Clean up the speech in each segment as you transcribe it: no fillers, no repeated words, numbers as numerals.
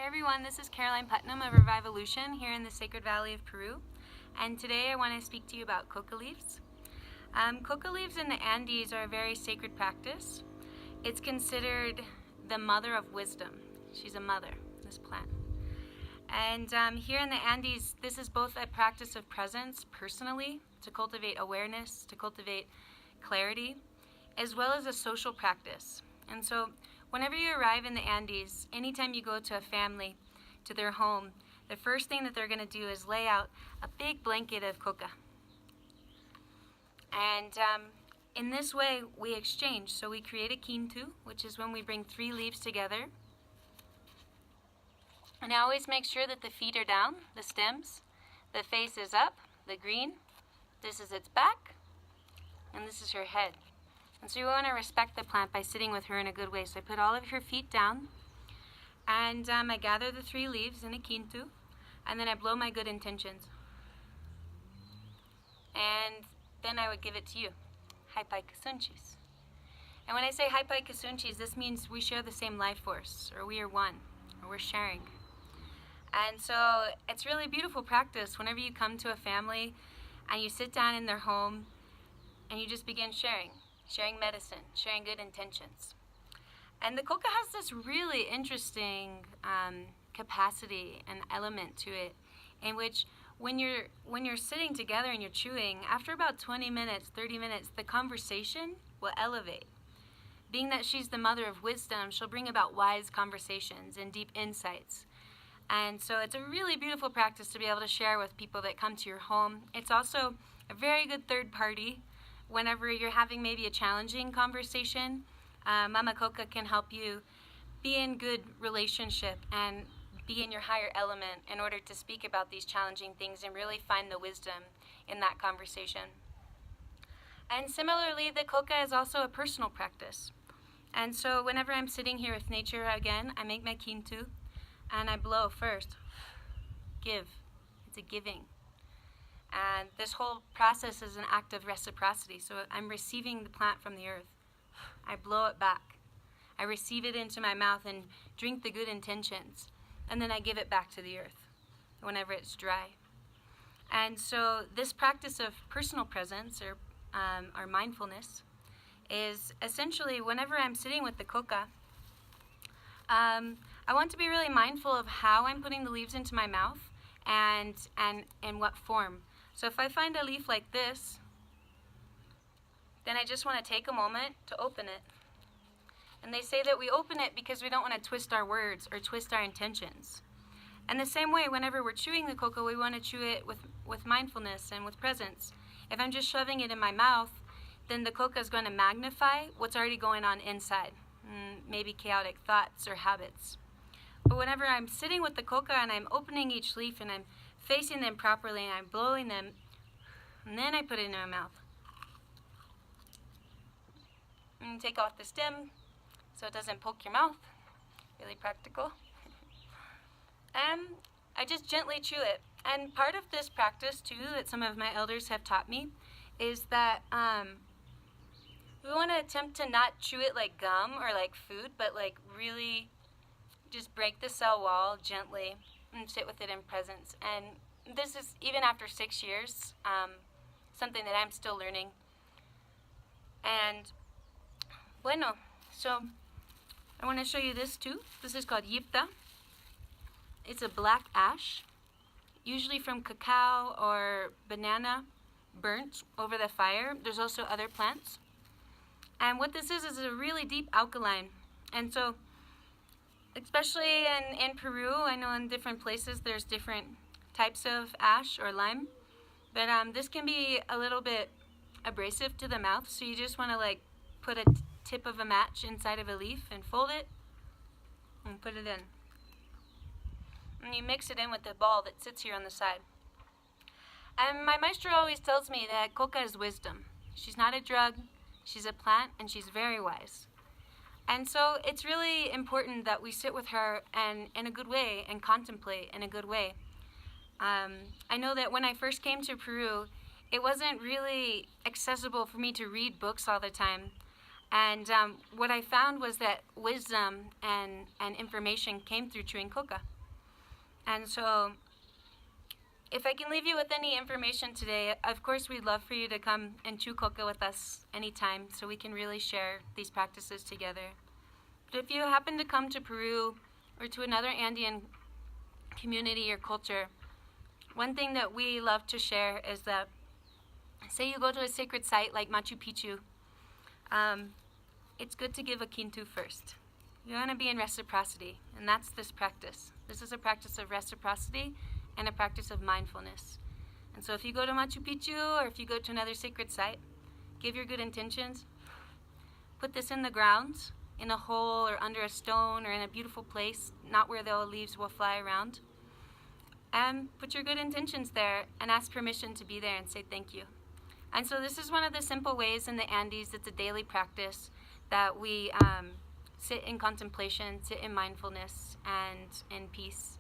everyone, this is Caroline Putnam of Revivolution here in the Sacred Valley of Peru, and today I want to speak to you about coca leaves. Coca leaves in the Andes are a very sacred practice. It's considered the mother of wisdom. She's a mother, this plant. And here in the Andes, this is both a practice of presence personally, to cultivate awareness, to cultivate clarity, as well as a social practice. And so whenever you arrive in the Andes, anytime you go to a family, to their home, the first thing that they're going to do is lay out a big blanket of coca. And in this way, we exchange. So we create a quintu, which is when we bring 3 leaves together. And I always make sure that the feet are down, the stems, the face is up, the green. This is its back, and this is her head. And so you want to respect the plant by sitting with her in a good way. So I put all of her feet down, and I gather the 3 leaves in a quintu, and then I blow my good intentions. And then I would give it to you. Haipai kasunchis. And when I say haipai kasunchis, this means we share the same life force, or we are one, or we're sharing. And so it's really beautiful practice whenever you come to a family and you sit down in their home and you just begin sharing medicine, sharing good intentions. And the coca has this really interesting capacity and element to it, in which when you're sitting together and you're chewing, after about 20 minutes, 30 minutes, the conversation will elevate. Being that she's the mother of wisdom, she'll bring about wise conversations and deep insights. And so it's a really beautiful practice to be able to share with people that come to your home. It's also a very good third party. Whenever you're having maybe a challenging conversation, Mama Coca can help you be in good relationship and be in your higher element in order to speak about these challenging things and really find the wisdom in that conversation. And similarly, the coca is also a personal practice. And so whenever I'm sitting here with nature again, I make my quintu and I blow first. Give. It's a giving. And this whole process is an act of reciprocity. So I'm receiving the plant from the earth. I blow it back. I receive it into my mouth and drink the good intentions. And then I give it back to the earth whenever it's dry. And so this practice of personal presence or mindfulness is essentially whenever I'm sitting with the coca, I want to be really mindful of how I'm putting the leaves into my mouth and in what form. So if I find a leaf like this, then I just want to take a moment to open it. And they say that we open it because we don't want to twist our words or twist our intentions. And the same way, whenever we're chewing the coca, we want to chew it with mindfulness and with presence. If I'm just shoving it in my mouth, then the coca is going to magnify what's already going on inside, maybe chaotic thoughts or habits. But whenever I'm sitting with the coca and I'm opening each leaf and I'm facing them properly and I'm blowing them, and then I put it in my mouth. And take off the stem so it doesn't poke your mouth. Really practical. And I just gently chew it. And part of this practice too that some of my elders have taught me is that we want to attempt to not chew it like gum or like food, but like really just break the cell wall gently and sit with it in presence. And this is, even after 6 years, something that I'm still learning. And bueno, so I want to show you this too. This is called yipta. It's a black ash, usually from cacao or banana burnt over the fire. There's also other plants. And what this is a really deep alkaline. And so, especially in Peru, I know in different places there's different types of ash or lime. But this can be a little bit abrasive to the mouth, so you just want to like put a tip of a match inside of a leaf and fold it and put it in. And you mix it in with the ball that sits here on the side. And my maestro always tells me that coca is wisdom. She's not a drug, she's a plant, and she's very wise. And so it's really important that we sit with her and in a good way and contemplate in a good way. I know that when I first came to Peru, it wasn't really accessible for me to read books all the time. And what I found was that wisdom and information came through chewing coca. And so if I can leave you with any information today, of course we'd love for you to come and chew coca with us anytime so we can really share these practices together. But if you happen to come to Peru or to another Andean community or culture, one thing that we love to share is that, say you go to a sacred site like Machu Picchu, it's good to give a kintu first. You want to be in reciprocity, and that's this practice. This is a practice of reciprocity and a practice of mindfulness. And so if you go to Machu Picchu or if you go to another sacred site, give your good intentions. Put this in the ground, in a hole or under a stone or in a beautiful place, not where the leaves will fly around. And put your good intentions there and ask permission to be there and say thank you. And so this is one of the simple ways in the Andes. It's a daily practice that we sit in contemplation, sit in mindfulness and in peace,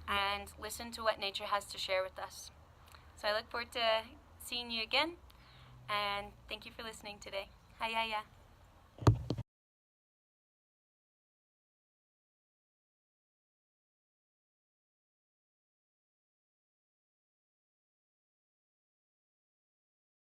and listen to what nature has to share with us. So I look forward to seeing you again, and thank you for listening today. Hayaya.